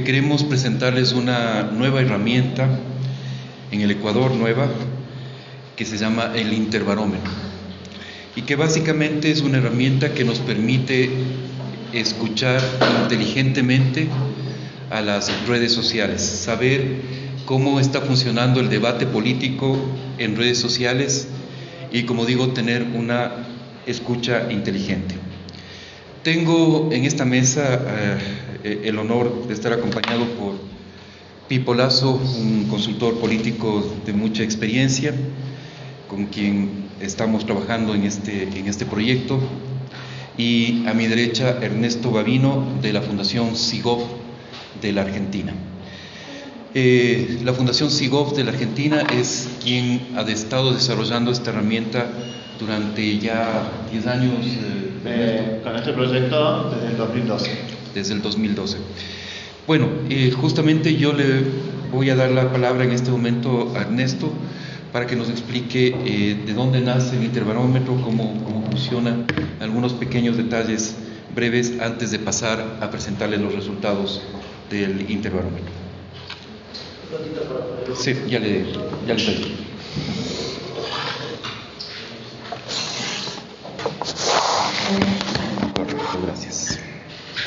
Queremos presentarles una nueva herramienta en el Ecuador, que se llama el interbarómetro, y que básicamente es una herramienta que nos permite escuchar inteligentemente a las redes sociales, saber cómo está funcionando el debate político en redes sociales y, como digo, tener una escucha inteligente. Tengo en esta mesa el honor de estar acompañado por Pipo Lazo, un consultor político de mucha experiencia, con quien estamos trabajando en este proyecto, y a mi derecha Ernesto Bavino, de la Fundación SIGOV de la Argentina. La Fundación SIGOV de la Argentina es quien ha estado desarrollando esta herramienta durante ya 10 años. Con este proyecto desde el 2012. Desde el 2012. Bueno, justamente yo le voy a dar la palabra en este momento a Ernesto para que nos explique de dónde nace el interbarómetro, cómo funciona, algunos pequeños detalles breves antes de pasar a presentarles los resultados del interbarómetro. Sí, ya le pedí. Correcto, gracias.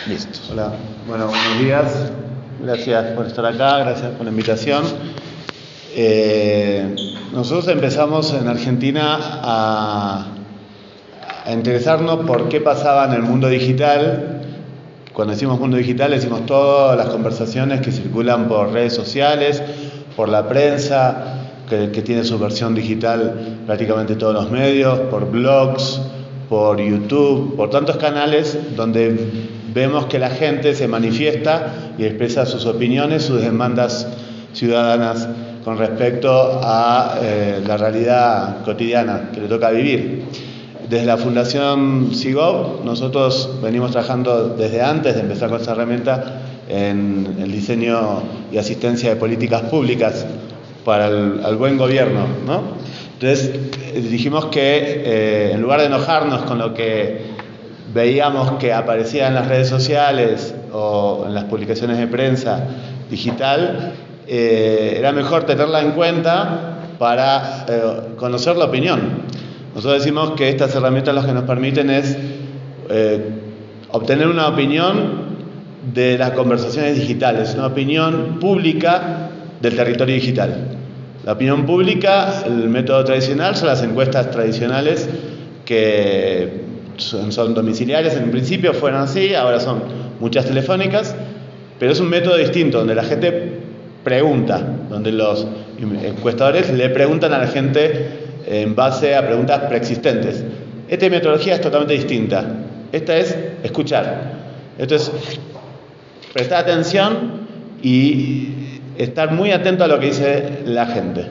Listo. Hola, bueno, buenos días. Gracias por estar acá, gracias por la invitación. Nosotros empezamos en Argentina a interesarnos por qué pasaba en el mundo digital. Cuando decimos mundo digital, decimos todas las conversaciones que circulan por redes sociales, por la prensa, que tiene su versión digital prácticamente todos los medios, por blogs, por YouTube, por tantos canales donde vemos que la gente se manifiesta y expresa sus opiniones, sus demandas ciudadanas con respecto a la realidad cotidiana que le toca vivir. Desde la Fundación SIGOV, nosotros venimos trabajando desde antes de empezar con esta herramienta en el diseño y asistencia de políticas públicas para el buen gobierno, ¿no? Entonces dijimos que en lugar de enojarnos con lo que veíamos que aparecía en las redes sociales o en las publicaciones de prensa digital, era mejor tenerla en cuenta para conocer la opinión. Nosotros decimos que estas herramientas lo que nos permiten es obtener una opinión de las conversaciones digitales, una opinión pública del territorio digital. La opinión pública, el método tradicional, son las encuestas tradicionales que son domiciliarias, en principio fueron así, ahora son muchas telefónicas, pero es un método distinto, donde la gente pregunta, donde los encuestadores le preguntan a la gente en base a preguntas preexistentes. Esta metodología es totalmente distinta. Esta es escuchar. Esto es prestar atención y estar muy atento a lo que dice la gente.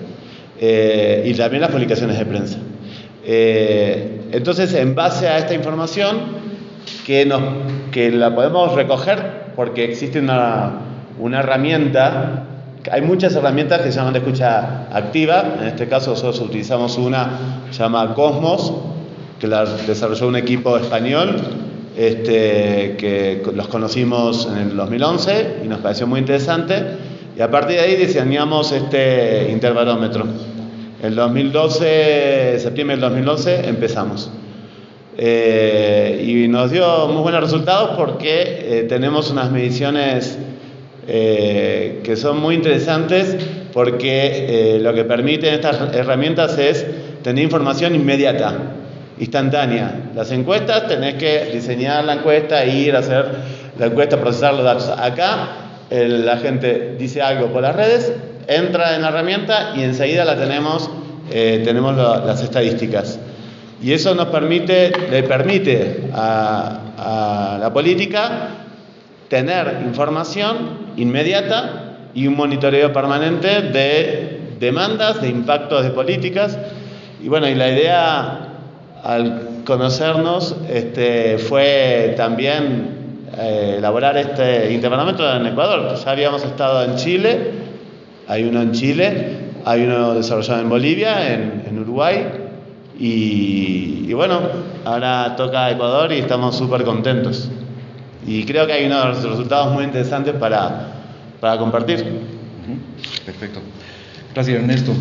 Y también las publicaciones de prensa. Entonces, en base a esta información, que la podemos recoger porque existe una herramienta. Hay muchas herramientas que se llaman de escucha activa. En este caso nosotros utilizamos una que se llama Cosmos, que la desarrolló un equipo español, que los conocimos en el 2011 y nos pareció muy interesante. Y a partir de ahí diseñamos este interbarómetro. El 2012, septiembre del 2012, empezamos. Y nos dio muy buenos resultados porque tenemos unas mediciones que son muy interesantes, porque lo que permiten estas herramientas es tener información inmediata, instantánea. Las encuestas, tenés que diseñar la encuesta, ir a hacer la encuesta, procesar los datos. Acá la gente dice algo por las redes, entra en la herramienta y enseguida tenemos las estadísticas. Y eso le permite a la política tener información inmediata y un monitoreo permanente de demandas, de impactos de políticas. Y bueno, y la idea al conocernos fue también elaborar este interbarómetro en Ecuador. Ya habíamos estado en Chile, hay uno en Chile, hay uno desarrollado en Bolivia, en Uruguay, y bueno, ahora toca Ecuador y estamos súper contentos. Y creo que hay unos resultados muy interesantes para para compartir. Perfecto. Gracias, Ernesto.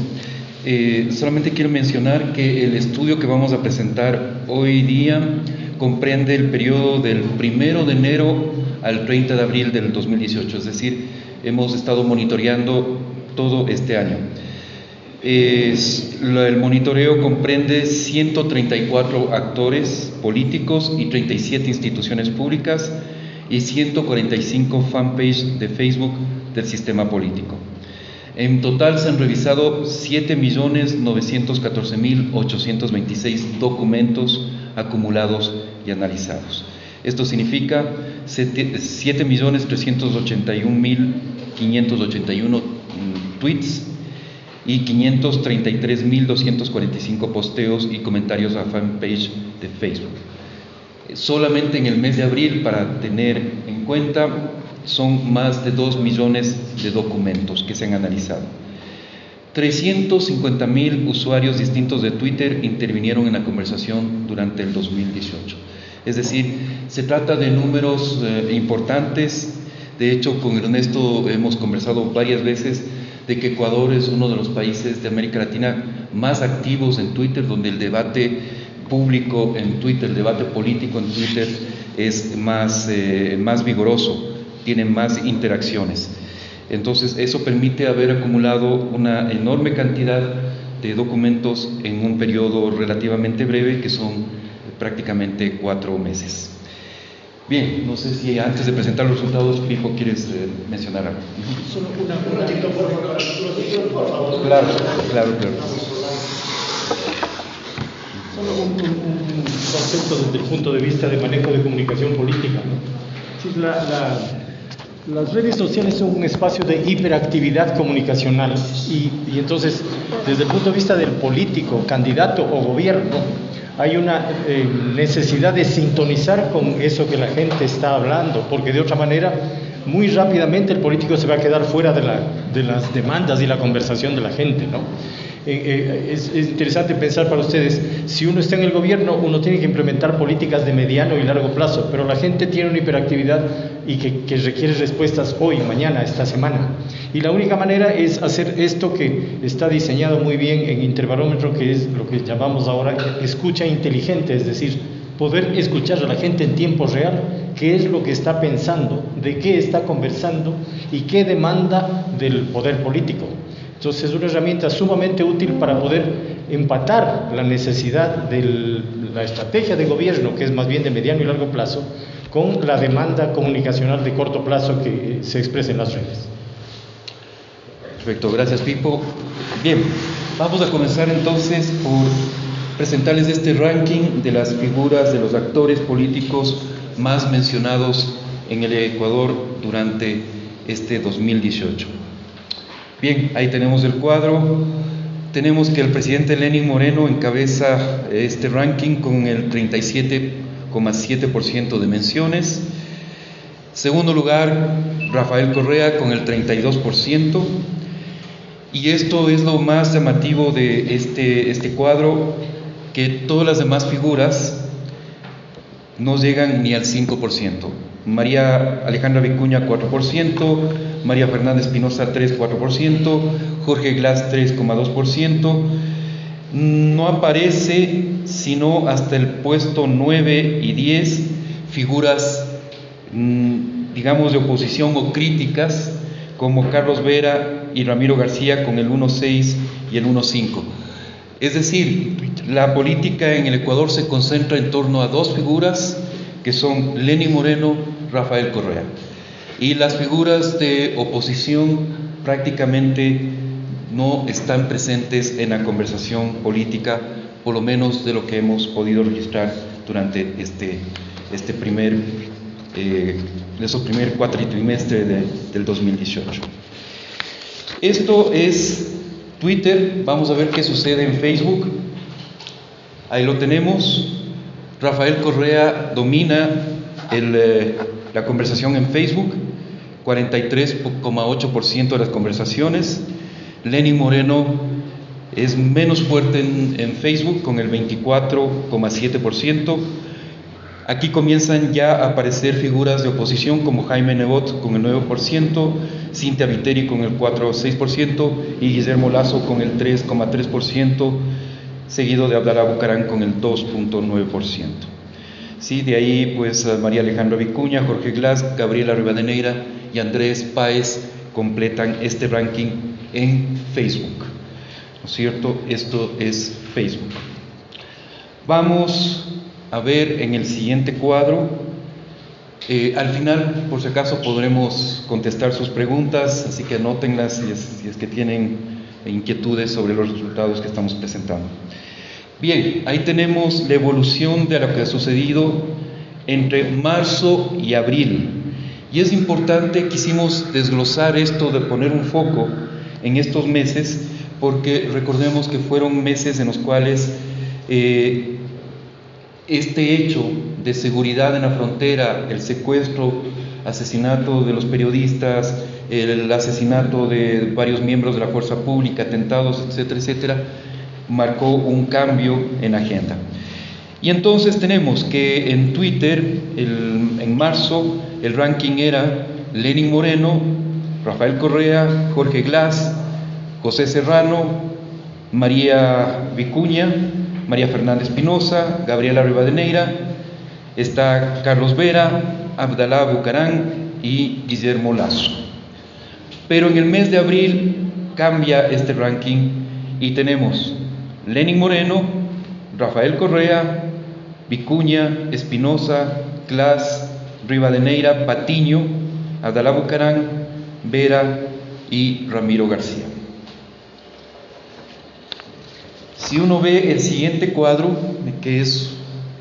Solamente quiero mencionar que el estudio que vamos a presentar hoy día comprende el periodo del 1 de enero al 30 de abril del 2018, es decir, hemos estado monitoreando todo este año. El monitoreo comprende 134 actores políticos y 37 instituciones públicas y 145 fanpages de Facebook del sistema político. En total se han revisado 7.914.826 documentos acumulados y analizados. Esto significa 7.381.581 tweets y 533.245 posteos y comentarios a fanpage de Facebook. Solamente en el mes de abril, para tener en cuenta, son más de 2 millones de documentos que se han analizado. 350.000 usuarios distintos de Twitter intervinieron en la conversación durante el 2018. Es decir, se trata de números importantes. De hecho, con Ernesto hemos conversado varias veces de que Ecuador es uno de los países de América Latina más activos en Twitter, donde el debate público en Twitter, el debate político en Twitter es más vigoroso, tiene más interacciones. Entonces, eso permite haber acumulado una enorme cantidad de documentos en un periodo relativamente breve, que son prácticamente 4 meses. Bien, no sé si antes de presentar los resultados, Pipo, ¿quieres mencionar algo? Solo un ratito, por favor. Claro. Solo un concepto desde el punto de vista de manejo de comunicación política, ¿no? Sí, las redes sociales son un espacio de hiperactividad comunicacional y entonces, desde el punto de vista del político, candidato o gobierno, hay una necesidad de sintonizar con eso que la gente está hablando, porque de otra manera, muy rápidamente el político se va a quedar fuera de las demandas y la conversación de la gente, ¿no? Es interesante pensar para ustedes, si uno está en el gobierno, uno tiene que implementar políticas de mediano y largo plazo, pero la gente tiene una hiperactividad y que requiere respuestas hoy, mañana, esta semana. Y la única manera es hacer esto que está diseñado muy bien en Interbarómetro, que es lo que llamamos ahora escucha inteligente, es decir, poder escuchar a la gente en tiempo real, qué es lo que está pensando, de qué está conversando y qué demanda del poder político. Entonces es una herramienta sumamente útil para poder empatar la necesidad de la estrategia de gobierno, que es más bien de mediano y largo plazo, con la demanda comunicacional de corto plazo que se expresa en las redes. Perfecto, gracias, Pipo. Bien, vamos a comenzar entonces por presentarles este ranking de las figuras de los actores políticos más mencionados en el Ecuador durante este 2018. Bien, ahí tenemos el cuadro. Tenemos que el presidente Lenín Moreno encabeza este ranking con el 37,7% de menciones. Segundo lugar, Rafael Correa con el 32%. Y esto es lo más llamativo de este cuadro, que todas las demás figuras no llegan ni al 5%. María Alejandra Vicuña 4%, María Fernanda Espinosa 3,4%, Jorge Glass 3,2%. No aparece sino hasta el puesto 9 y 10 figuras, digamos, de oposición o críticas, como Carlos Vera y Ramiro García con el 1,6 y el 1,5. Es decir, la política en el Ecuador se concentra en torno a 2 figuras, que son Lenín Moreno, Rafael Correa. Y las figuras de oposición prácticamente no están presentes en la conversación política, por lo menos de lo que hemos podido registrar durante este primer cuatrimestre del 2018. Esto es Twitter. Vamos a ver qué sucede en Facebook. Ahí lo tenemos. Rafael Correa domina la conversación en Facebook, 43,8% de las conversaciones. Lenín Moreno es menos fuerte en Facebook, con el 24,7%. Aquí comienzan ya a aparecer figuras de oposición como Jaime Nebot con el 9%, Cintia Viteri con el 4,6% y Guillermo Lasso con el 3,3%, seguido de Abdalá Bucaram con el 2,9%. Sí, de ahí pues María Alejandra Vicuña, Jorge Glass, Gabriela Rivadeneira y Andrés Páez completan este ranking en Facebook. ¿No es cierto? Esto es Facebook. Vamos a ver en el siguiente cuadro. Al final, por si acaso, podremos contestar sus preguntas, así que anótenlas si es que tienen inquietudes sobre los resultados que estamos presentando. Bien, ahí tenemos la evolución de lo que ha sucedido entre marzo y abril. Y es importante, quisimos desglosar esto, de poner un foco en estos meses, porque recordemos que fueron meses en los cuales este hecho de seguridad en la frontera, el secuestro, asesinato de los periodistas, el asesinato de varios miembros de la fuerza pública, atentados, etcétera, etcétera, marcó un cambio en agenda. Y entonces tenemos que en Twitter, en marzo, el ranking era Lenín Moreno, Rafael Correa, Jorge Glass, José Serrano, María Vicuña, María Fernanda Espinosa, Gabriela Rivadeneira, está Carlos Vera, Abdalá Bucaram y Guillermo Lasso. Pero en el mes de abril cambia este ranking y tenemos Lenín Moreno, Rafael Correa, Vicuña, Espinosa, Glass, Rivadeneira, Patiño, Abdalá Bucaram, Vera y Ramiro García. Si uno ve el siguiente cuadro, que es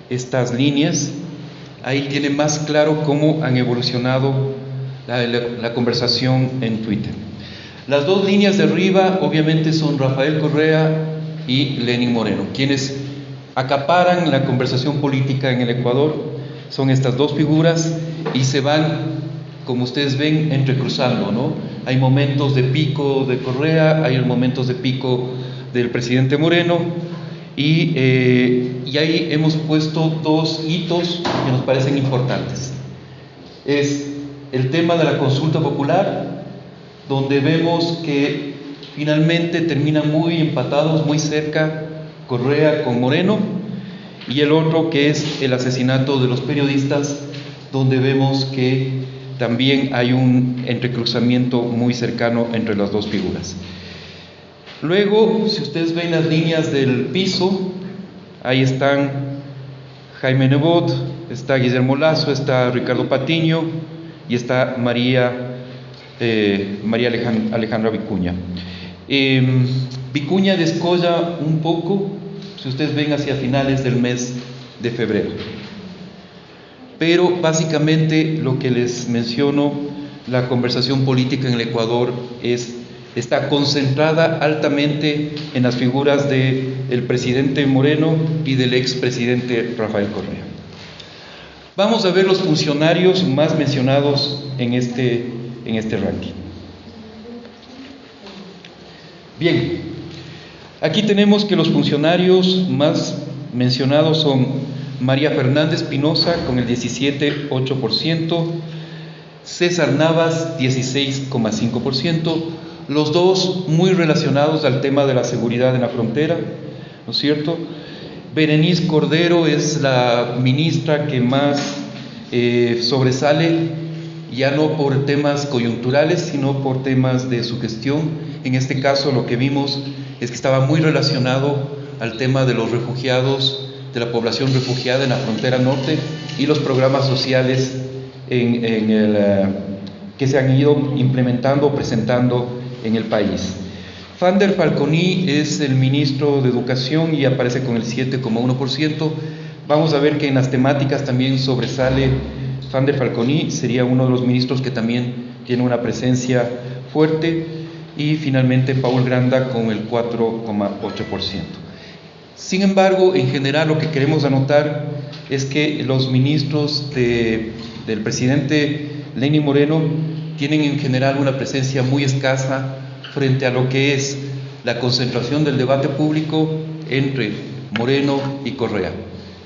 estas líneas, ahí tiene más claro cómo han evolucionado la conversación en Twitter. Las dos líneas de arriba obviamente son Rafael Correa y Lenín Moreno, quienes acaparan la conversación política en el Ecuador. Son estas dos figuras y se van, como ustedes ven, entrecruzando, ¿no? Hay momentos de pico de Correa, hay momentos de pico del presidente Moreno, y ahí hemos puesto dos hitos que nos parecen importantes. Es el tema de la consulta popular, donde vemos que finalmente terminan muy empatados, muy cerca Correa con Moreno, y el otro que es el asesinato de los periodistas, donde vemos que también hay un entrecruzamiento muy cercano entre las dos figuras. Luego, si ustedes ven las líneas del piso, ahí están Jaime Nebot, está Guillermo Lasso, está Ricardo Patiño y está María Alejandra Vicuña. Vicuña descolla un poco, si ustedes ven, hacia finales del mes de febrero. Pero básicamente lo que les menciono, la conversación política en el Ecuador está concentrada altamente en las figuras del presidente Moreno y del expresidente Rafael Correa. Vamos a ver los funcionarios más mencionados en este ranking. Bien, aquí tenemos que los funcionarios más mencionados son María Fernanda Espinosa con el 17,8%, César Navas 16,5%, los dos muy relacionados al tema de la seguridad en la frontera, ¿no es cierto? Berenice Cordero es la ministra que más sobresale, ya no por temas coyunturales, sino por temas de su gestión. En este caso lo que vimos es que estaba muy relacionado al tema de los refugiados, de la población refugiada en la frontera norte y los programas sociales que se han ido implementando o presentando en el país. Fander Falconi es el ministro de Educación y aparece con el 7,1%. Vamos a ver que en las temáticas también sobresale Fander Falconi, sería uno de los ministros que también tiene una presencia fuerte, y finalmente Paul Granda con el 4,8%. Sin embargo, en general lo que queremos anotar es que los ministros del presidente Lenín Moreno tienen en general una presencia muy escasa frente a lo que es la concentración del debate público entre Moreno y Correa.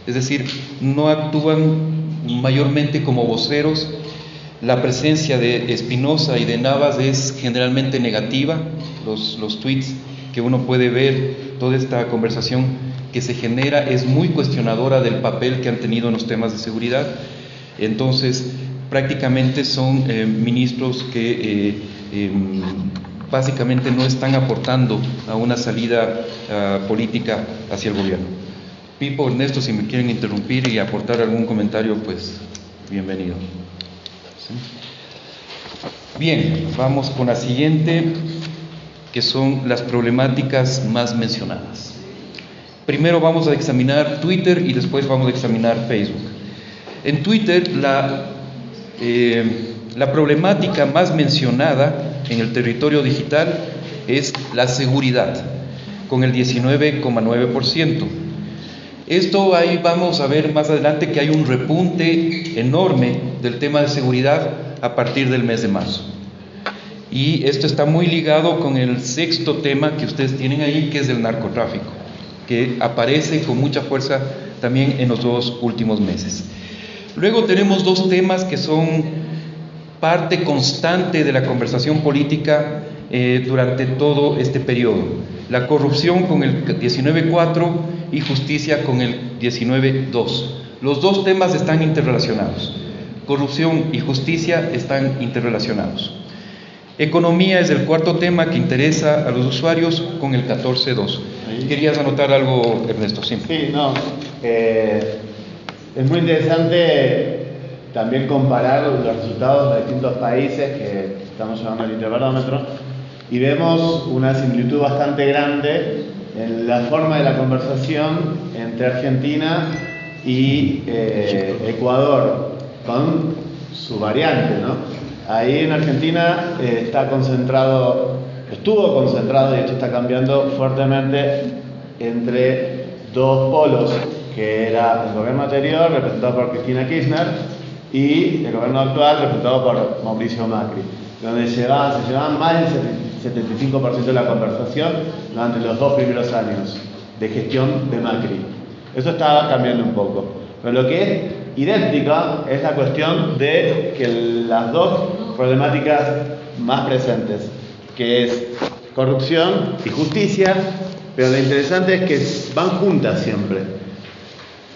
Es decir, no actúan mayormente como voceros. La presencia de Espinosa y de Navas es generalmente negativa. Los tweets que uno puede ver, toda esta conversación que se genera es muy cuestionadora del papel que han tenido en los temas de seguridad. Entonces, prácticamente son ministros que básicamente no están aportando a una salida política hacia el gobierno. Pipo, Ernesto, si me quieren interrumpir y aportar algún comentario, pues bienvenido. ¿Sí? Bien, vamos con la siguiente, que son las problemáticas más mencionadas. Primero vamos a examinar Twitter y después vamos a examinar Facebook. En Twitter, la problemática más mencionada en el territorio digital es la seguridad, con el 19,9%. Esto ahí vamos a ver más adelante que hay un repunte enorme del tema de seguridad a partir del mes de marzo. Y esto está muy ligado con el sexto tema que ustedes tienen ahí, que es el narcotráfico, que aparece con mucha fuerza también en los 2 últimos meses. Luego tenemos 2 temas que son parte constante de la conversación política durante todo este periodo: la corrupción con el 19,4 y justicia con el 19,2. Los 2 temas están interrelacionados. Corrupción y justicia están interrelacionados. Economía es el 4º tema que interesa a los usuarios con el 14,2. ¿Querías anotar algo, Ernesto? Sí, no. Es muy interesante también comparar los resultados de distintos países que estamos llevando al interbarómetro, y vemos una similitud bastante grande en la forma de la conversación entre Argentina y Ecuador, con su variante, ¿no? Ahí en Argentina estuvo concentrado, de hecho está cambiando fuertemente, entre 2 polos, que era el gobierno anterior, representado por Cristina Kirchner, y el gobierno actual, representado por Mauricio Macri, donde se llevaban más del 75% de la conversación durante los 2 primeros años de gestión de Macri. Eso estaba cambiando un poco. Pero lo que es idéntica es la cuestión de que las 2 problemáticas más presentes, que es corrupción y justicia, pero lo interesante es que van juntas siempre.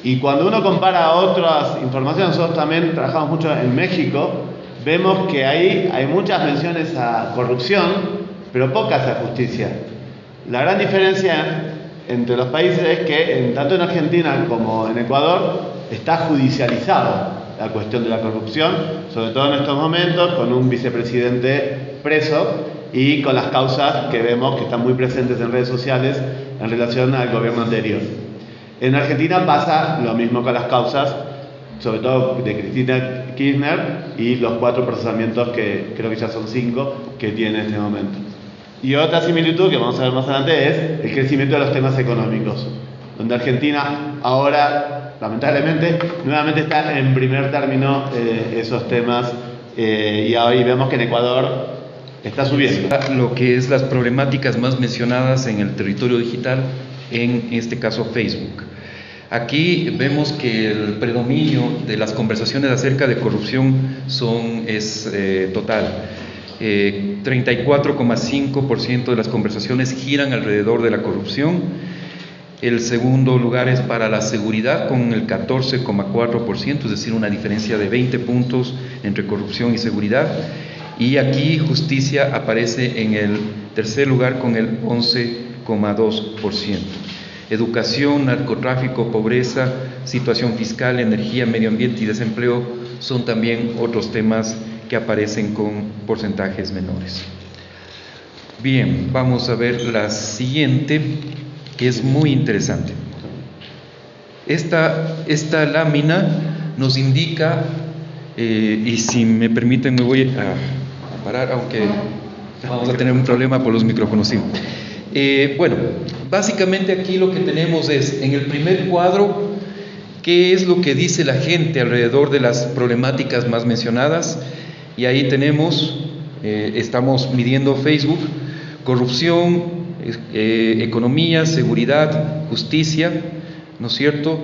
Y cuando uno compara otras informaciones, nosotros también trabajamos mucho en México, vemos que ahí hay muchas menciones a corrupción, pero pocas a justicia. La gran diferencia entre los países es que tanto en Argentina como en Ecuador está judicializada la cuestión de la corrupción, sobre todo en estos momentos, con un vicepresidente preso y con las causas que vemos que están muy presentes en redes sociales en relación al gobierno anterior. En Argentina pasa lo mismo con las causas, sobre todo de Cristina Kirchner, y los 4 procesamientos, que creo que ya son 5, que tiene en este momento. Y otra similitud que vamos a ver más adelante es el crecimiento de los temas económicos, donde Argentina ahora, lamentablemente, nuevamente está en primer término esos temas, y hoy vemos que en Ecuador está subiendo. Lo que es las problemáticas más mencionadas en el territorio digital, en este caso Facebook. Aquí vemos que el predominio de las conversaciones acerca de corrupción es total. 34,5% de las conversaciones giran alrededor de la corrupción. El segundo lugar es para la seguridad, con el 14,4%, es decir, una diferencia de 20 puntos entre corrupción y seguridad. Y aquí justicia aparece en el tercer lugar con el 11,2%. Educación, narcotráfico, pobreza, situación fiscal, energía, medio ambiente y desempleo son también otros temas que aparecen con porcentajes menores. Bien, vamos a ver la siguiente, que es muy interesante. Esta lámina nos indica, y si me permiten me voy a parar, aunque vamos a tener un problema por los micrófonos. Sí. Bueno, básicamente aquí lo que tenemos es, en el primer cuadro, qué es lo que dice la gente alrededor de las problemáticas más mencionadas, y ahí tenemos, estamos midiendo Facebook, corrupción, economía, seguridad, justicia, ¿no es cierto?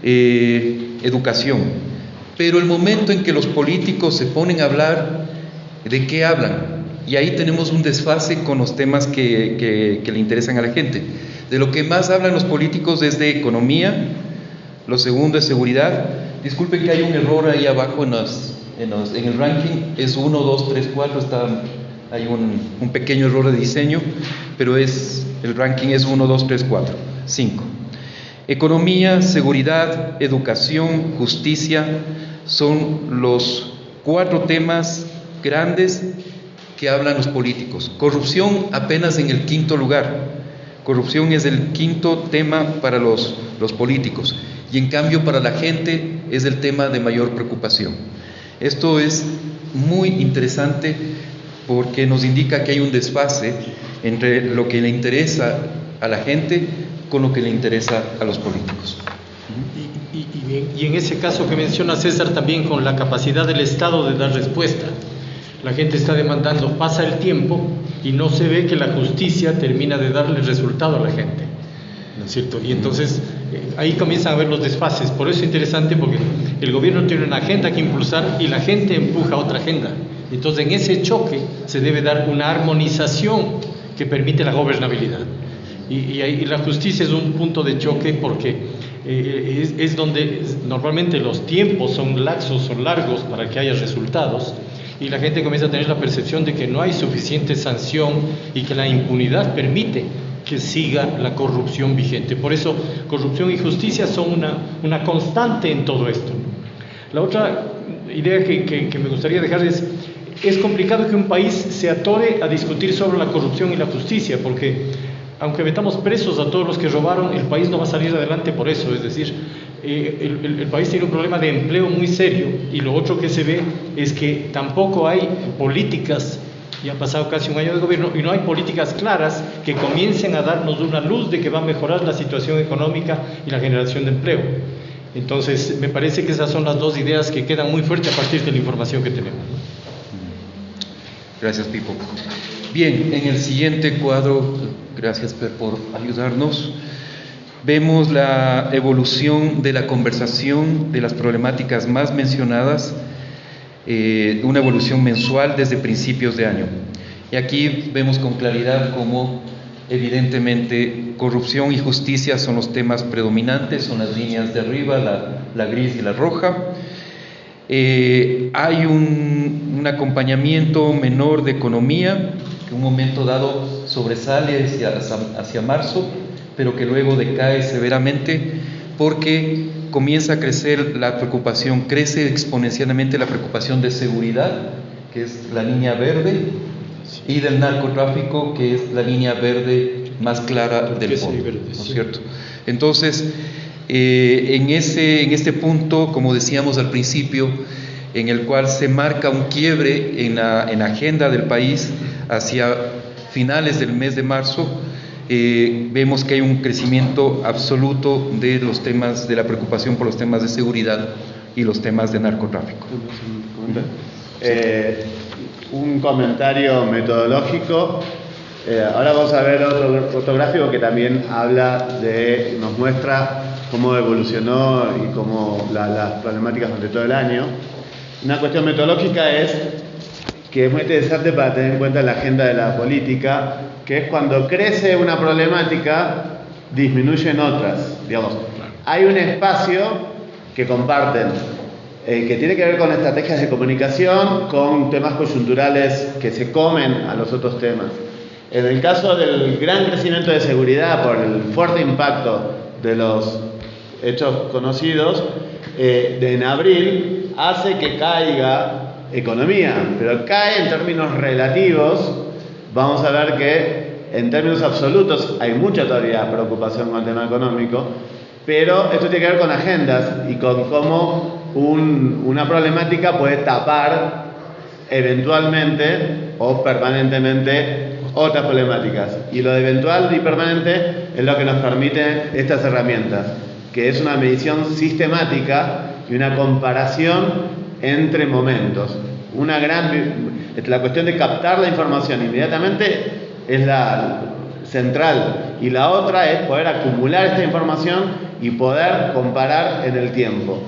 educación. Pero el momento en que los políticos se ponen a hablar, ¿de qué hablan? Y ahí tenemos un desfase con los temas que le interesan a la gente. De lo que más hablan los políticos es de economía, lo segundo es seguridad. Disculpen que hay un error ahí abajo en el ranking, es 1, 2, 3, 4, hay un pequeño error de diseño, pero el ranking es 1, 2, 3, 4, 5. Economía, seguridad, educación, justicia son los 4 temas grandes que hablan los políticos. Corrupción apenas en el 5.º lugar. Corrupción es el 5.º tema para los políticos, y en cambio para la gente es el tema de mayor preocupación. Esto es muy interesante porque nos indica que hay un desfase entre lo que le interesa a la gente con lo que le interesa a los políticos. Y en ese caso que menciona César, también con la capacidad del Estado de dar respuesta. La gente está demandando, pasa el tiempo y no se ve que la justicia termina de darle resultado a la gente, ¿no es cierto? Y entonces ahí comienzan a ver los desfases. Por eso es interesante, porque el gobierno tiene una agenda que impulsar y la gente empuja otra agenda. Entonces en ese choque se debe dar una armonización que permite la gobernabilidad. Y la justicia es un punto de choque porque es donde normalmente los tiempos son laxos, son largos para que haya resultados, y la gente comienza a tener la percepción de que no hay suficiente sanción y que la impunidad permite que siga la corrupción vigente. Por eso corrupción y justicia son una constante en todo esto. La otra idea que me gustaría dejar es complicado que un país se atore a discutir sobre la corrupción y la justicia, porque aunque metamos presos a todos los que robaron, el país no va a salir adelante por eso. Es decir, el país tiene un problema de empleo muy serio, y lo otro que se ve es que tampoco hay políticas, ya ha pasado casi un año de gobierno, y no hay políticas claras que comiencen a darnos una luz de que va a mejorar la situación económica y la generación de empleo. Entonces, me parece que esas son las 2 ideas que quedan muy fuertes a partir de la información que tenemos. Gracias, Pipo. Bien, en el siguiente cuadro, gracias Per por ayudarnos, vemos la evolución de la conversación de las problemáticas más mencionadas, una evolución mensual desde principios de año. Y aquí vemos con claridad cómo evidentemente corrupción y justicia son los temas predominantes, son las líneas de arriba, la gris y la roja. Hay un acompañamiento menor de economía, que en un momento dado sobresale hacia marzo, pero que luego decae severamente porque comienza a crecer la preocupación, crece exponencialmente la preocupación de seguridad, que es la línea verde, y del narcotráfico, que es la línea verde más clara del fondo, ¿no es cierto? Entonces, en este punto, como decíamos al principio, en el cual se marca un quiebre en la agenda del país hacia finales del mes de marzo, vemos que hay un crecimiento absoluto de los temas, de la preocupación por los temas de seguridad y los temas de narcotráfico. Un comentario metodológico. Ahora vamos a ver otro gráfico que también nos muestra cómo evolucionó y cómo las problemáticas durante todo el año. Una cuestión metodológica es que es muy interesante para tener en cuenta la agenda de la política, que es cuando crece una problemática, disminuyen otras. Digamos, hay un espacio que comparten, que tiene que ver con estrategias de comunicación, con temas coyunturales que se comen a los otros temas. En el caso del gran crecimiento de seguridad por el fuerte impacto de los hechos conocidos, en abril hace que caiga economía, pero cae en términos relativos. Vamos a ver que en términos absolutos hay mucha todavía preocupación con el tema económico, pero esto tiene que ver con agendas y con cómo una problemática puede tapar eventualmente o permanentemente otras problemáticas. Y lo de eventual y permanente es lo que nos permite estas herramientas, que es una medición sistemática y una comparación entre momentos. La cuestión de captar la información inmediatamente central. Y la otra es poder acumular esta información y poder comparar en el tiempo,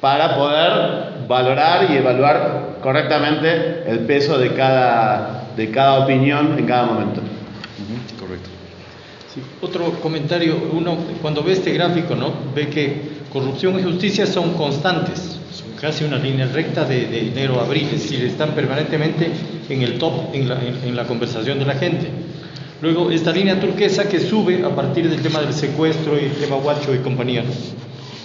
para poder valorar y evaluar correctamente el peso de cada opinión en cada momento. Correcto. Sí. Otro comentario, uno cuando ve este gráfico, ¿no?, ve que corrupción y justicia son constantes, son casi una línea recta de enero a abril, es decir, están permanentemente en el top, en la conversación de la gente. Luego esta línea turquesa que sube a partir del tema del secuestro y el tema Huacho y compañía, ¿no?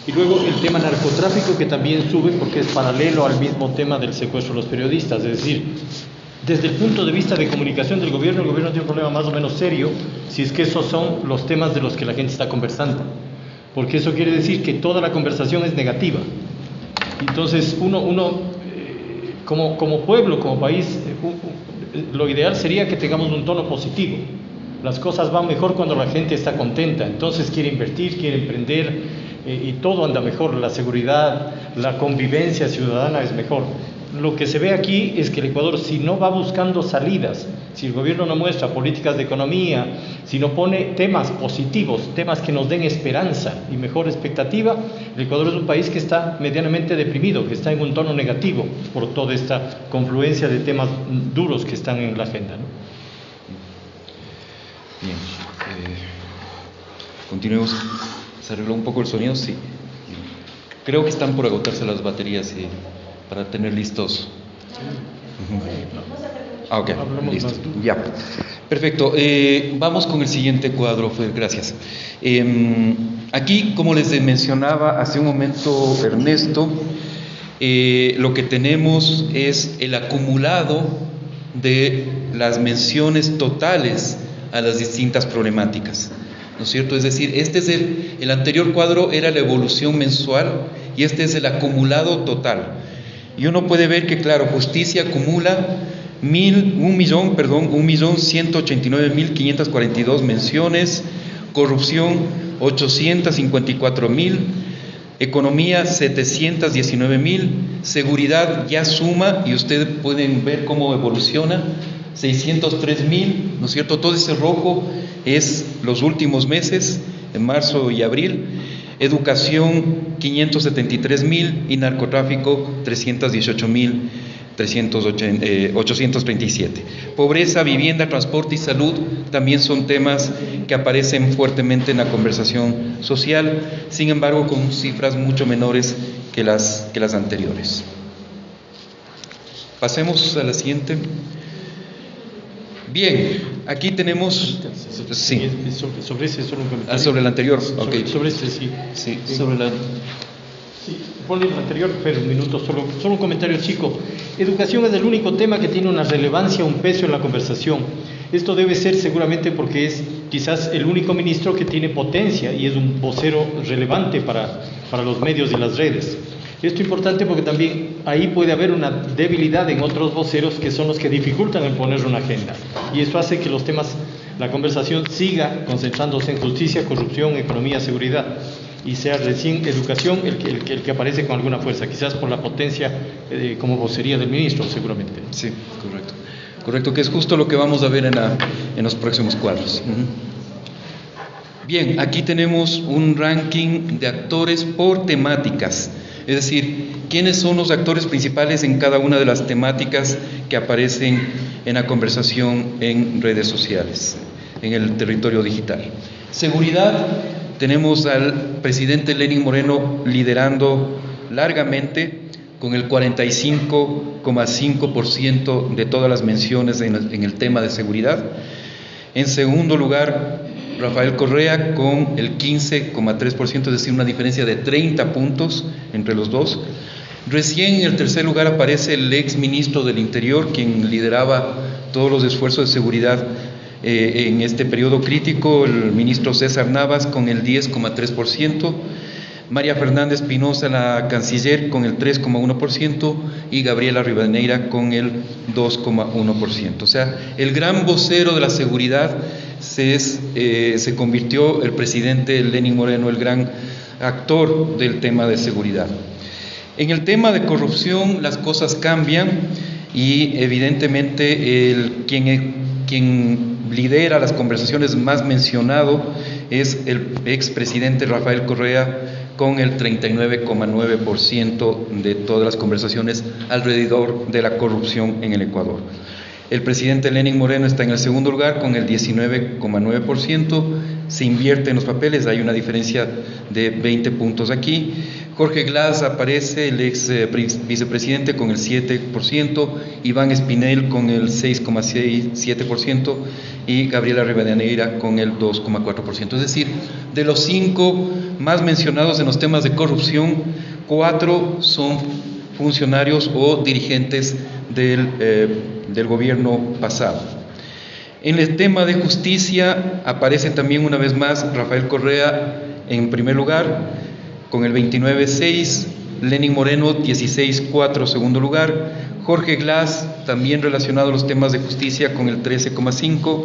Y luego el tema narcotráfico, que también sube porque es paralelo al mismo tema del secuestro de los periodistas. Es decir, desde el punto de vista de comunicación del gobierno, el gobierno tiene un problema más o menos serio si es que esos son los temas de los que la gente está conversando, porque eso quiere decir que toda la conversación es negativa. Entonces uno como pueblo, como país, lo ideal sería que tengamos un tono positivo. Las cosas van mejor cuando la gente está contenta, entonces quiere invertir, quiere emprender, y todo anda mejor, la seguridad, la convivencia ciudadana es mejor. Lo que se ve aquí es que el Ecuador, si no va buscando salidas, si el gobierno no muestra políticas de economía, si no pone temas positivos, temas que nos den esperanza y mejor expectativa, el Ecuador es un país que está medianamente deprimido, que está en un tono negativo por toda esta confluencia de temas duros que están en la agenda, ¿no? Bien, continuemos. ¿Se arregló un poco el sonido? Sí. Creo que están por agotarse las baterías para tener listos. Ok, listo. Ya. Perfecto. Vamos con el siguiente cuadro. Gracias. Aquí, como les mencionaba hace un momento Ernesto, lo que tenemos es el acumulado de las menciones totales a las distintas problemáticas, ¿no es cierto? Es decir, este es el anterior cuadro era la evolución mensual y este es el acumulado total. Y uno puede ver que, claro, justicia acumula 1.189.542 menciones, corrupción 854.000, economía 719.000, seguridad ya suma, y ustedes pueden ver cómo evoluciona, 603.000, ¿no es cierto? Todo ese rojo es los últimos meses, en marzo y abril. Educación 573.000 y narcotráfico 318.837. Pobreza, vivienda, transporte y salud también son temas que aparecen fuertemente en la conversación social, sin embargo con cifras mucho menores que las anteriores. Pasemos a la siguiente. Bien, aquí tenemos... Sí. Sobre ese solo un comentario. Sobre el anterior. Okay. Sobre este, sí. Sí, sobre la... Sí, ponle el anterior, pero un minuto, solo un comentario chico. Educación es el único tema que tiene una relevancia, un peso en la conversación. Esto debe ser seguramente porque es quizás el único ministro que tiene potencia y es un vocero relevante para los medios y las redes. Esto es importante porque también ahí puede haber una debilidad en otros voceros que son los que dificultan el poner una agenda. Y eso hace que los temas, la conversación siga concentrándose en justicia, corrupción, economía, seguridad. Y sea recién educación el que aparece con alguna fuerza, quizás por la potencia como vocería del ministro, seguramente. Sí, correcto. Correcto, que es justo lo que vamos a ver en los próximos cuadros. Bien, aquí tenemos un ranking de actores por temáticas. Es decir, ¿quiénes son los actores principales en cada una de las temáticas que aparecen en la conversación en redes sociales, en el territorio digital? Seguridad, tenemos al presidente Lenín Moreno liderando largamente con el 45,5% de todas las menciones en el tema de seguridad. En segundo lugar, Rafael Correa con el 15,3%, es decir, una diferencia de 30 puntos entre los dos. Recién en el tercer lugar aparece el ex ministro del Interior, quien lideraba todos los esfuerzos de seguridad en este periodo crítico, el ministro César Navas con el 10,3%, María Fernández Pinoza, la canciller, con el 3,1% y Gabriela Rivadeneira con el 2,1%. O sea, el gran vocero de la seguridad se convirtió el presidente Lenín Moreno, el gran actor del tema de seguridad. En el tema de corrupción las cosas cambian y evidentemente quien lidera las conversaciones más mencionado es el expresidente Rafael Correa, con el 39,9% de todas las conversaciones alrededor de la corrupción en el Ecuador. El presidente Lenín Moreno está en el segundo lugar con el 19,9%, se invierte en los papeles, hay una diferencia de 20 puntos aquí. Jorge Glass aparece, el ex vicepresidente, con el 7%, Iván Espinel con el 6,7% y Gabriela Rivadeneira con el 2,4%. Es decir, de los 5 más mencionados en los temas de corrupción, 4 son funcionarios o dirigentes del gobierno pasado. En el tema de justicia aparece también una vez más Rafael Correa en primer lugar con el 29,6%, Lenín Moreno 16,4% segundo lugar, Jorge Glass también relacionado a los temas de justicia con el 13,5%,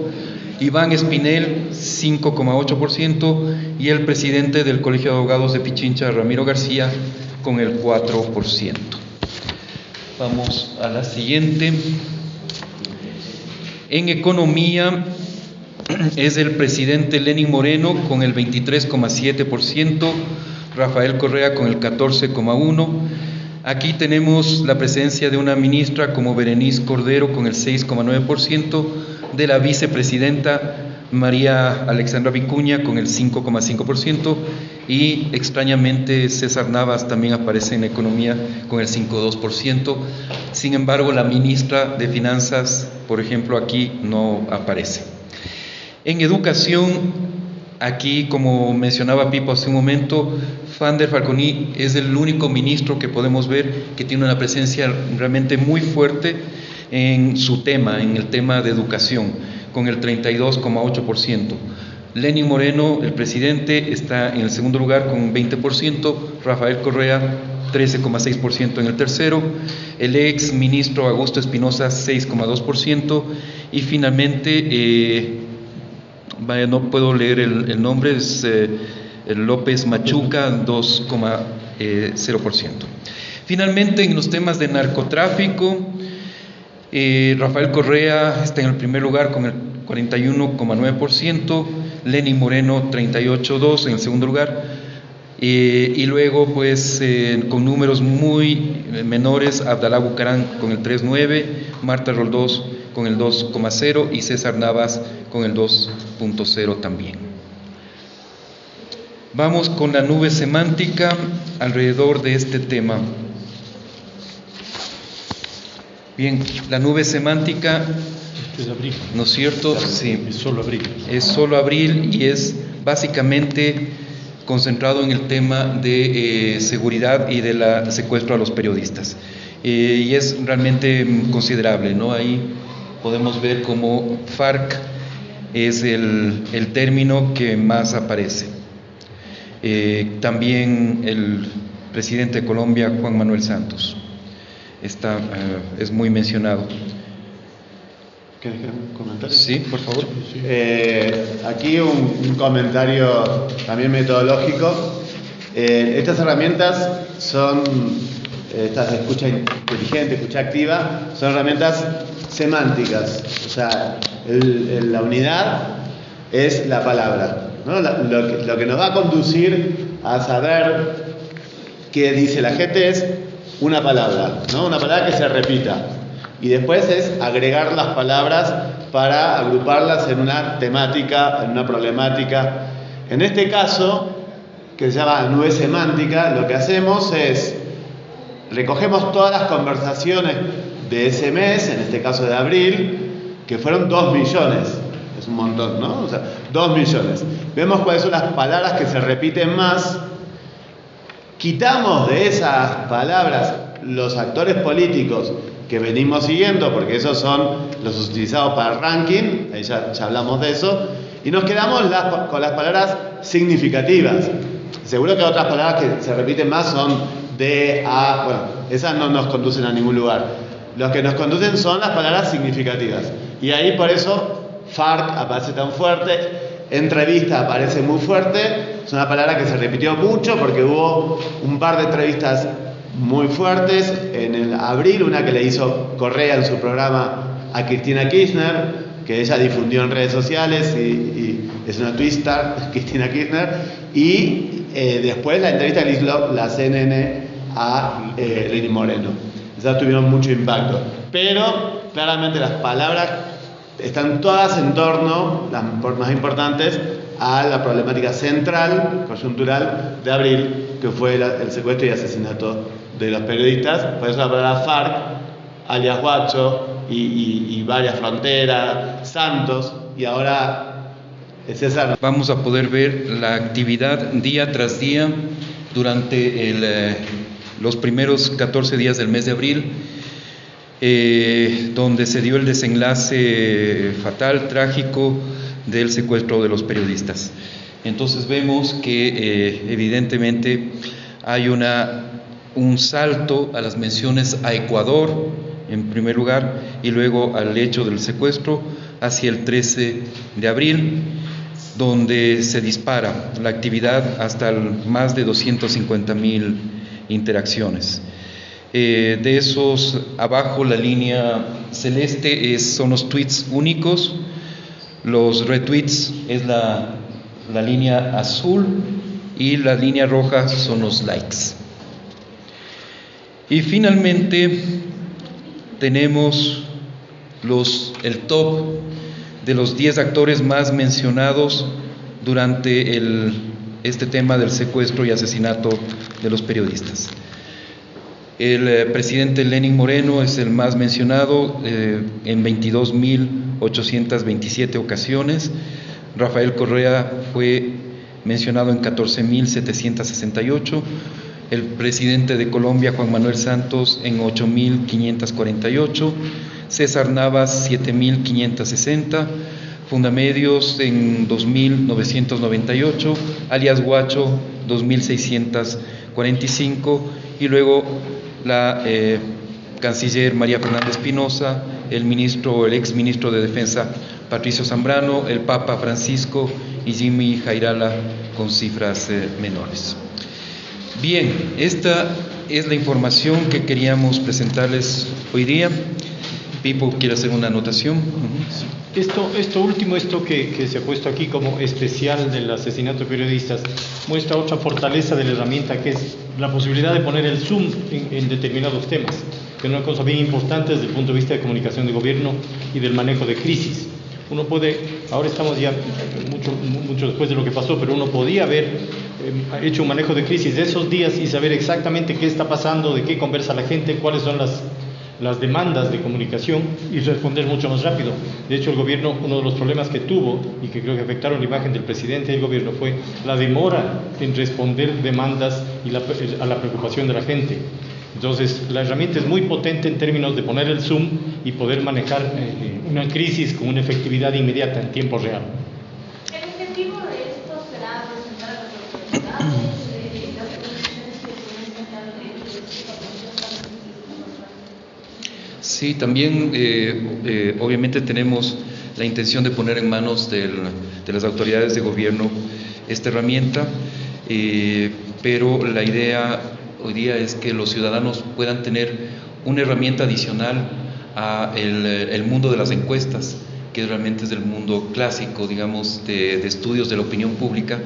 Iván Espinel 5,8% y el presidente del Colegio de Abogados de Pichincha, Ramiro García, con el 4%. Vamos a la siguiente. En economía es el presidente Lenín Moreno con el 23,7%, Rafael Correa con el 14,1%. Aquí tenemos la presencia de una ministra como Berenice Cordero con el 6,9%, de la vicepresidenta María Alexandra Vicuña con el 5,5% y extrañamente César Navas también aparece en economía con el 5,2%. Sin embargo, la ministra de Finanzas, por ejemplo, aquí no aparece. En educación, aquí, como mencionaba Pipo hace un momento, Fander Falconi es el único ministro que podemos ver que tiene una presencia realmente muy fuerte en su tema, en el tema de educación, con el 32,8%. Lenín Moreno, el presidente, está en el segundo lugar con 20%, Rafael Correa 13,6% en el tercero, el ex ministro Augusto Espinosa 6,2% y finalmente, no puedo leer el nombre, es López Machuca 2,0%. Finalmente, en los temas de narcotráfico, Rafael Correa está en el primer lugar con el 41,9%, Lenín Moreno 38,2% en el segundo lugar, y luego pues con números muy menores, Abdalá Bucarán con el 3,9%, Marta Roldós con el 2,0% y César Navas con el 2,0% también. Vamos con la nube semántica alrededor de este tema. Bien, la nube semántica, es abril, ¿no es cierto? Sí. Es solo abril. Es solo abril y es básicamente concentrado en el tema de seguridad y del secuestro a los periodistas. Y es realmente considerable, ¿no? Ahí podemos ver cómo FARC es el término que más aparece. También el presidente de Colombia, Juan Manuel Santos, es muy mencionado. ¿Quieres comentar? Sí, por favor. Aquí un comentario también metodológico. Estas herramientas son, estas de escucha inteligente, escucha activa, son herramientas semánticas. O sea, la unidad es la palabra, ¿no? Lo que nos va a conducir a saber qué dice la gente es una palabra, ¿no? Una palabra que se repita. Y después es agregar las palabras para agruparlas en una temática, en una problemática. En este caso, que se llama nube semántica, lo que hacemos es recogemos todas las conversaciones de ese mes, en este caso de abril, que fueron 2 millones. Es un montón, ¿no? O sea, 2 millones. Vemos cuáles son las palabras que se repiten más. Quitamos de esas palabras los actores políticos que venimos siguiendo, porque esos son los utilizados para el ranking, ahí ya hablamos de eso, y nos quedamos con las palabras significativas. Seguro que otras palabras que se repiten más son de, a, bueno, esas no nos conducen a ningún lugar. Los que nos conducen son las palabras significativas. Y ahí por eso FARC aparece tan fuerte, entrevista aparece muy fuerte, es una palabra que se repitió mucho porque hubo un par de entrevistas muy fuertes en el abril, una que le hizo Correa en su programa a Cristina Kirchner, que ella difundió en redes sociales y es una twitstar, Cristina Kirchner, y después la entrevista que hizo la CNN a Lenín Moreno. Esas tuvieron mucho impacto, pero claramente las palabras están todas en torno, las más importantes, a la problemática central, coyuntural, de abril, que fue el secuestro y asesinato de los periodistas. Por eso la palabra FARC, alias Guacho, y varias fronteras, Santos, y ahora César. Vamos a poder ver la actividad día tras día durante los primeros 14 días del mes de abril, donde se dio el desenlace fatal, trágico, del secuestro de los periodistas. Entonces vemos que evidentemente hay un salto a las menciones a Ecuador en primer lugar y luego al hecho del secuestro hacia el 13 de abril, donde se dispara la actividad hasta más de 250,000 interacciones. De esos, abajo la línea celeste son los tweets únicos, los retweets es la línea azul y la línea roja son los likes. Y finalmente tenemos el top de los 10 actores más mencionados durante este tema del secuestro y asesinato de los periodistas. El presidente Lenín Moreno es el más mencionado en 22.827 ocasiones. Rafael Correa fue mencionado en 14.768. El presidente de Colombia, Juan Manuel Santos, en 8.548. César Navas, 7.560. Fundamedios en 2.998. Alias Guacho, 2.645. Y luego la canciller María Fernanda Espinosa, el ex ministro de Defensa Patricio Zambrano, el Papa Francisco y Jimmy Jairala con cifras menores. Bien, esta es la información que queríamos presentarles hoy día. Pipo quiere hacer una anotación. Esto último que se ha puesto aquí como especial del asesinato de periodistas, muestra otra fortaleza de la herramienta, que es la posibilidad de poner el zoom en determinados temas, que es una cosa bien importante desde el punto de vista de comunicación de gobierno y del manejo de crisis. Uno puede, ahora estamos ya mucho después de lo que pasó, pero uno podía haber hecho un manejo de crisis de esos días y saber exactamente qué está pasando, de qué conversa la gente, cuáles son las demandas de comunicación y responder mucho más rápido. De hecho, el gobierno, uno de los problemas que tuvo y que creo que afectaron la imagen del presidente y del gobierno fue la demora en responder demandas y a la preocupación de la gente. Entonces, la herramienta es muy potente en términos de poner el zoom y poder manejar una crisis con una efectividad inmediata en tiempo real. ¿El objetivo de esto será presentar a las autoridades las condiciones que se necesitan de Sí, también obviamente tenemos la intención de poner en manos de las autoridades de gobierno esta herramienta, pero la idea hoy día es que los ciudadanos puedan tener una herramienta adicional a el mundo de las encuestas, que realmente es el mundo clásico, digamos, de estudios de la opinión pública,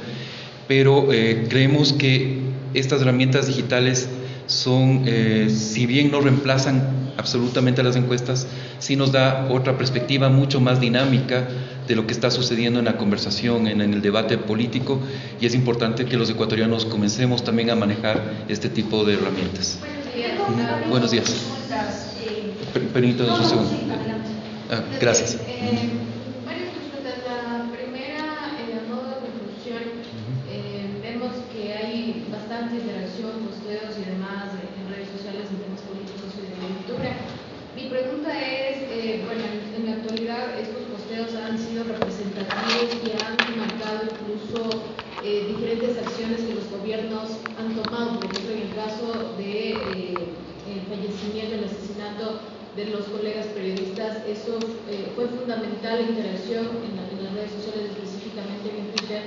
pero creemos que estas herramientas digitales son, si bien no reemplazan absolutamente a las encuestas, sí nos da otra perspectiva mucho más dinámica de lo que está sucediendo en la conversación, en el debate político, y es importante que los ecuatorianos comencemos también a manejar este tipo de herramientas. Buenos días. Permítanme un segundo. Gracias. Varias consultas. La primera, a modo de conclusión, vemos que hay bastante interacción, posteos y demás en redes sociales en temas políticos y de coyuntura. Mi pregunta es, en la actualidad estos posteos han sido representativos y han marcado incluso diferentes acciones que los gobiernos han tomado. Por ejemplo, en el caso de el fallecimiento, el asesinato de los colegas periodistas, eso fue fundamental la interacción en las redes sociales, específicamente en Twitter.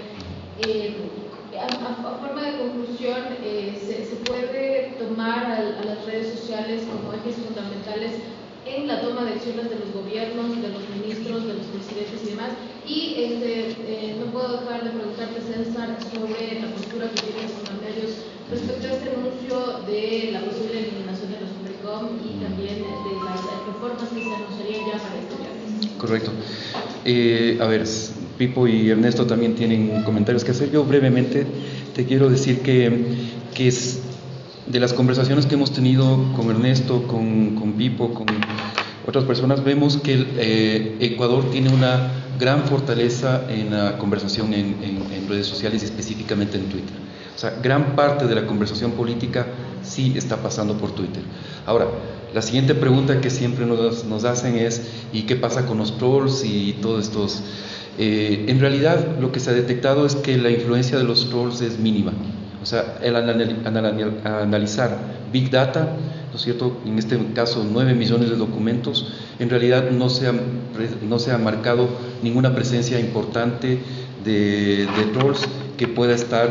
A forma de conclusión, ¿se puede tomar a las redes sociales como ejes fundamentales en la toma de acciones de los gobiernos, de los ministros, de los presidentes y demás. Y no puedo dejar de preguntarte, César, sobre la postura que tienen los parlamentarios respecto a este anuncio de la posible eliminación de la Supercom y también de las reformas que se anunciarían ya para este viernes. Correcto. A ver, Pipo y Ernesto también tienen comentarios que hacer. Yo brevemente te quiero decir que es de las conversaciones que hemos tenido con Ernesto, con Pipo, con otras personas, vemos que Ecuador tiene una gran fortaleza en la conversación en redes sociales y específicamente en Twitter. O sea, gran parte de la conversación política sí está pasando por Twitter. Ahora, la siguiente pregunta que siempre nos hacen es ¿y qué pasa con los trolls y todos estos? En realidad, lo que se ha detectado es que la influencia de los trolls es mínima. O sea, al analizar Big Data, ¿no es cierto?, en este caso 9 millones de documentos, en realidad no se ha marcado ninguna presencia importante de trolls que pueda estar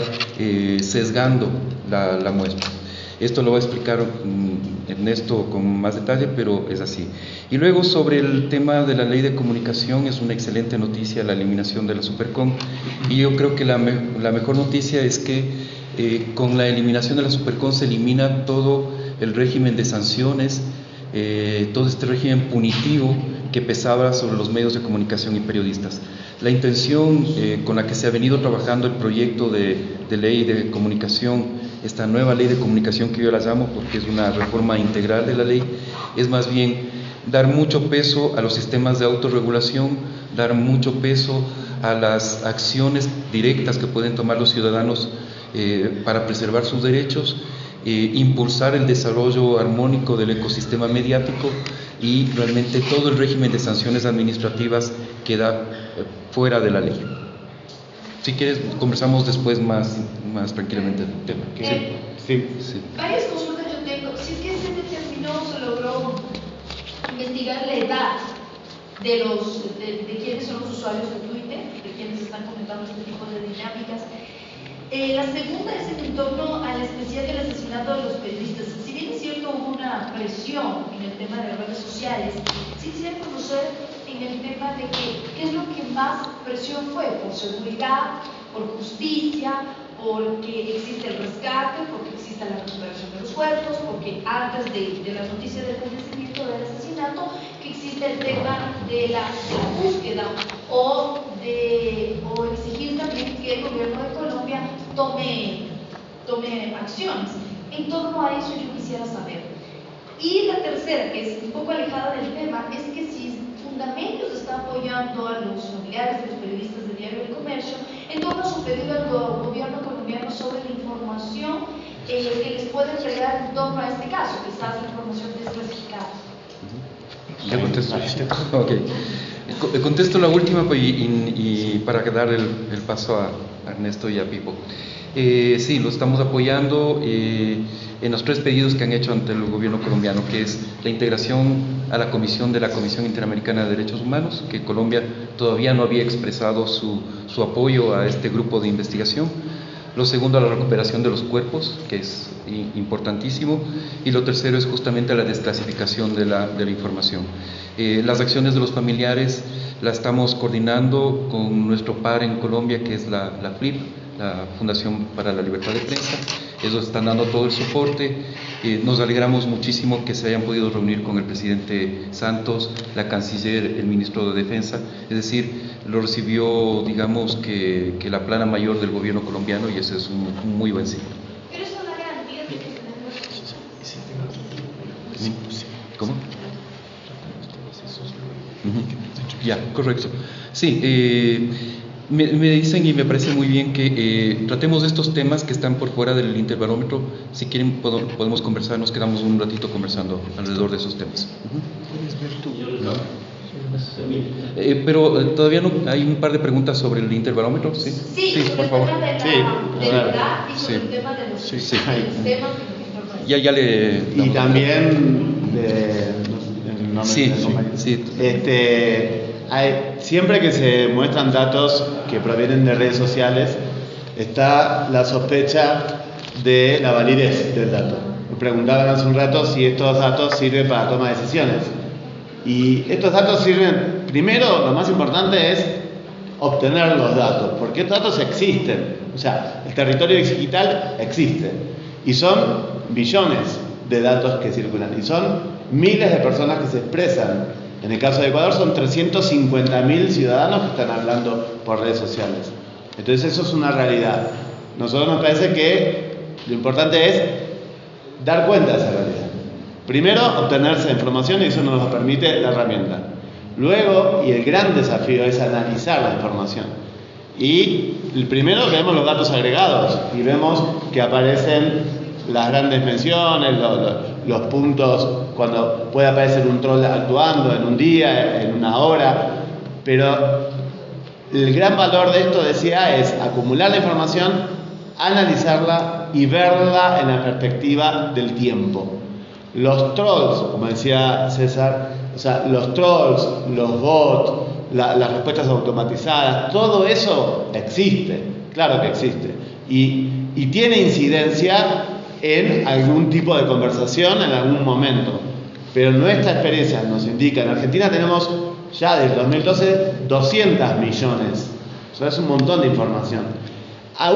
sesgando la muestra. Esto lo va a explicar Ernesto con más detalle, pero es así. Y luego sobre el tema de la ley de comunicación, es una excelente noticia la eliminación de la Supercom, y yo creo que la mejor noticia es que con la eliminación de la Supercom se elimina todo el régimen de sanciones, todo este régimen punitivo que pesaba sobre los medios de comunicación y periodistas. La intención con la que se ha venido trabajando el proyecto de ley de comunicación, esta nueva ley de comunicación que yo la llamo porque es una reforma integral de la ley, es más bien dar mucho peso a los sistemas de autorregulación, dar mucho peso a las acciones directas que pueden tomar los ciudadanos para preservar sus derechos, impulsar el desarrollo armónico del ecosistema mediático, y realmente todo el régimen de sanciones administrativas queda fuera de la ley. Si quieres, conversamos después más tranquilamente del tema. Sí. Varias consultas yo tengo. Si es que se determinó, se logró investigar la edad de quienes son los usuarios de Twitter, de quienes están comentando este tipo de dinámicas. La segunda es en torno al especial del asesinato de los periodistas. Si bien es cierto hubo una presión en el tema de las redes sociales, sí quisiera conocer en el tema de qué es lo que más presión fue, por seguridad, por justicia, porque existe el rescate, porque existe la recuperación de los cuerpos, porque antes de la noticia del fallecimiento, del asesinato, que existe el tema de la búsqueda o exigir también que el gobierno de Colombia tome acciones. En torno a eso yo quisiera saber. Y la tercera, que es un poco alejada del tema, es que si Fundamentos está apoyando a los familiares de los periodistas del Diario del Comercio en torno a su pedido al gobierno colombiano sobre la información que les puede entregar en torno a este caso, quizás la información desclasificada. ¿Ya contesto? Ok. Contesto la última y para dar el paso a Ernesto y a Pipo. Sí, lo estamos apoyando en los 3 pedidos que han hecho ante el gobierno colombiano, que es la integración a la Comisión Interamericana de Derechos Humanos, que Colombia todavía no había expresado su apoyo a este grupo de investigación. Lo segundo, a la recuperación de los cuerpos, que es importantísimo. Y lo tercero es justamente la desclasificación de la información. Las acciones de los familiares las estamos coordinando con nuestro par en Colombia, que es la FLIP, la Fundación para la Libertad de Prensa. Ellos están dando todo el soporte. Nos alegramos muchísimo que se hayan podido reunir con el presidente Santos, la canciller, el ministro de Defensa. Es decir, lo recibió, digamos, que la plana mayor del gobierno colombiano, y ese es un muy buen signo. Pero eso da garantía de que tenemos... ¿Cómo? Ya, correcto. Sí, me dicen y me parece muy bien que tratemos estos temas que están por fuera del interbarómetro. Si quieren podemos conversar, nos quedamos un ratito conversando alrededor de esos temas. ¿Puedes ver tú? ¿No? Pero todavía no hay un par de preguntas sobre el interbarómetro. Sí, por favor. De verdad y sobre el tema de los temas y también siempre que se muestran datos que provienen de redes sociales, está la sospecha de la validez del dato. Me preguntaban hace un rato si estos datos sirven para toma de decisiones. Y estos datos sirven, primero, lo más importante es obtener los datos, porque estos datos existen. O sea, el territorio digital existe. Y son billones de datos que circulan. Y son miles de personas que se expresan. En el caso de Ecuador son 350.000 ciudadanos que están hablando por redes sociales. Entonces eso es una realidad. Nosotros nos parece que lo importante es dar cuenta de esa realidad. Primero, obtenerse información, y eso nos lo permite la herramienta. Luego, y el gran desafío es analizar la información. Y primero vemos los datos agregados y vemos que aparecen las grandes menciones, los puntos, cuando puede aparecer un troll actuando en un día, en una hora. Pero el gran valor de esto, decía, es acumular la información, analizarla y verla en la perspectiva del tiempo. Los trolls, como decía César, o sea, los trolls, los bots, las respuestas automatizadas, todo eso existe, claro que existe. Y tiene incidencia en algún tipo de conversación en algún momento. Pero nuestra experiencia nos indica, en Argentina tenemos ya desde 2012 200 millones. O sea, es un montón de información.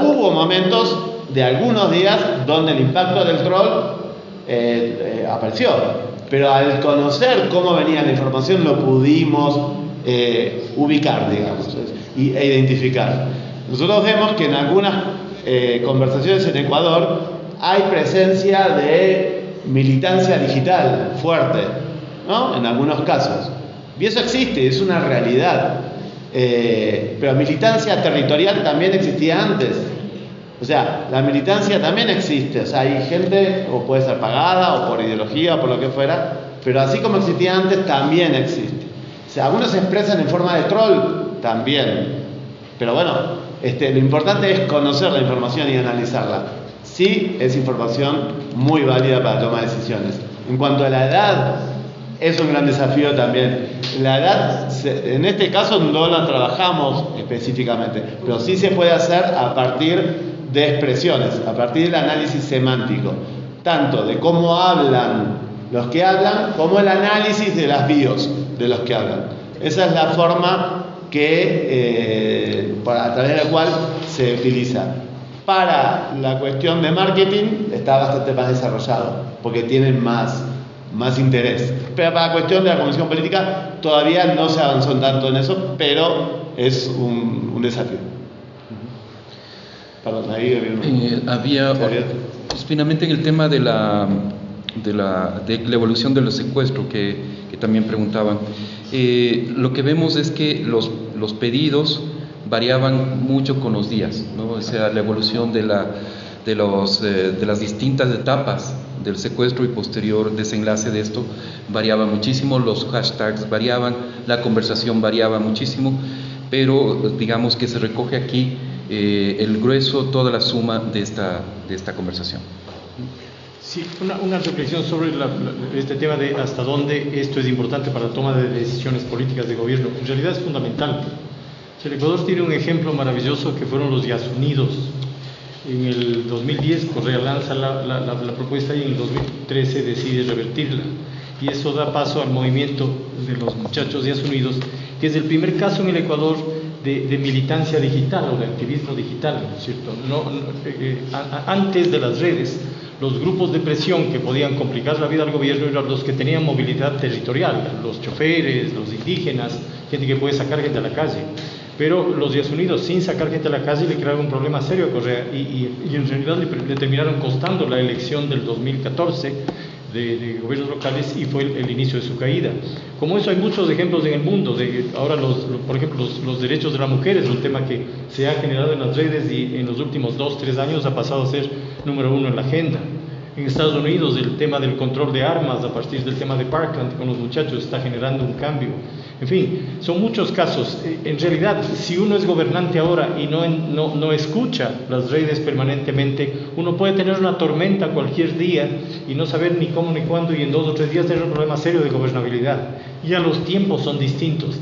Hubo momentos de algunos días donde el impacto del troll apareció, pero al conocer cómo venía la información lo pudimos ubicar, digamos, e identificar. Nosotros vemos que en algunas conversaciones en Ecuador hay presencia de militancia digital fuerte, ¿no? En algunos casos. Y eso existe, es una realidad. Pero militancia territorial también existía antes. O sea, la militancia también existe. O sea, hay gente, o puede ser pagada, o por ideología, o por lo que fuera, pero así como existía antes, también existe. O sea, algunos se expresan en forma de troll, también. Pero bueno, lo importante es conocer la información y analizarla. Sí, es información muy válida para la toma de decisiones. En cuanto a la edad, es un gran desafío también. La edad, en este caso no la trabajamos específicamente, pero sí se puede hacer a partir de expresiones, a partir del análisis semántico, tanto de cómo hablan los que hablan, como el análisis de las bios de los que hablan. Esa es la forma que, a través de la cual se utiliza. Para la cuestión de marketing está bastante más desarrollado, porque tienen más interés. Pero para la cuestión de la convención política todavía no se avanzó tanto en eso, pero es un desafío. Perdón, ahí había pues, finalmente en el tema de la evolución de los secuestros que también preguntaban. Lo que vemos es que los pedidos variaban mucho con los días, ¿no? O sea, la evolución de las distintas etapas del secuestro y posterior desenlace de esto variaba muchísimo, los hashtags variaban, la conversación variaba muchísimo, pero digamos que se recoge aquí el grueso, toda la suma de esta conversación. Sí, una reflexión sobre este tema de hasta dónde esto es importante para la toma de decisiones políticas de gobierno. En realidad es fundamental. El Ecuador tiene un ejemplo maravilloso que fueron los Yasunidos. En el 2010 Correa lanza la propuesta y en el 2013 decide revertirla. Y eso da paso al movimiento de los muchachos Yasunidos, que es el primer caso en el Ecuador de militancia digital o de activismo digital, ¿no es cierto? Antes de las redes, los grupos de presión que podían complicar la vida al gobierno eran los que tenían movilidad territorial, los choferes, los indígenas, gente que puede sacar gente a la calle. Pero los Días Unidos, sin sacar gente a la calle, le crearon un problema serio a Correa y en realidad le terminaron costando la elección del 2014 de gobiernos locales y fue el inicio de su caída. Como eso hay muchos ejemplos en el mundo. Ahora, por ejemplo, los derechos de la mujer es un tema que se ha generado en las redes y en los últimos 2-3 años ha pasado a ser número 1 en la agenda. En Estados Unidos el tema del control de armas a partir del tema de Parkland con los muchachos está generando un cambio. En fin, son muchos casos. En realidad, si uno es gobernante ahora y no escucha las redes permanentemente, uno puede tener una tormenta cualquier día y no saber ni cómo ni cuándo, y en 2 o 3 días tener un problema serio de gobernabilidad. Ya los tiempos son distintos.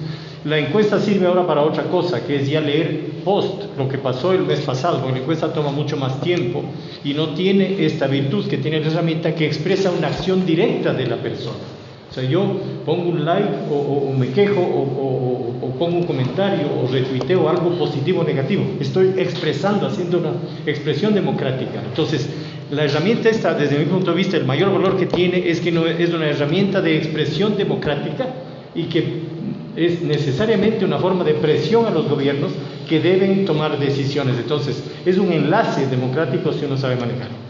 La encuesta sirve ahora para otra cosa, que es ya leer post lo que pasó el mes pasado, porque la encuesta toma mucho más tiempo y no tiene esta virtud que tiene la herramienta, que expresa una acción directa de la persona. O sea, yo pongo un like o me quejo o pongo un comentario o retuiteo algo positivo o negativo. Estoy expresando, haciendo una expresión democrática. Entonces, la herramienta esta, desde mi punto de vista, el mayor valor que tiene es que no es una herramienta de expresión democrática y que es necesariamente una forma de presión a los gobiernos que deben tomar decisiones. Entonces, es un enlace democrático si uno sabe manejarlo.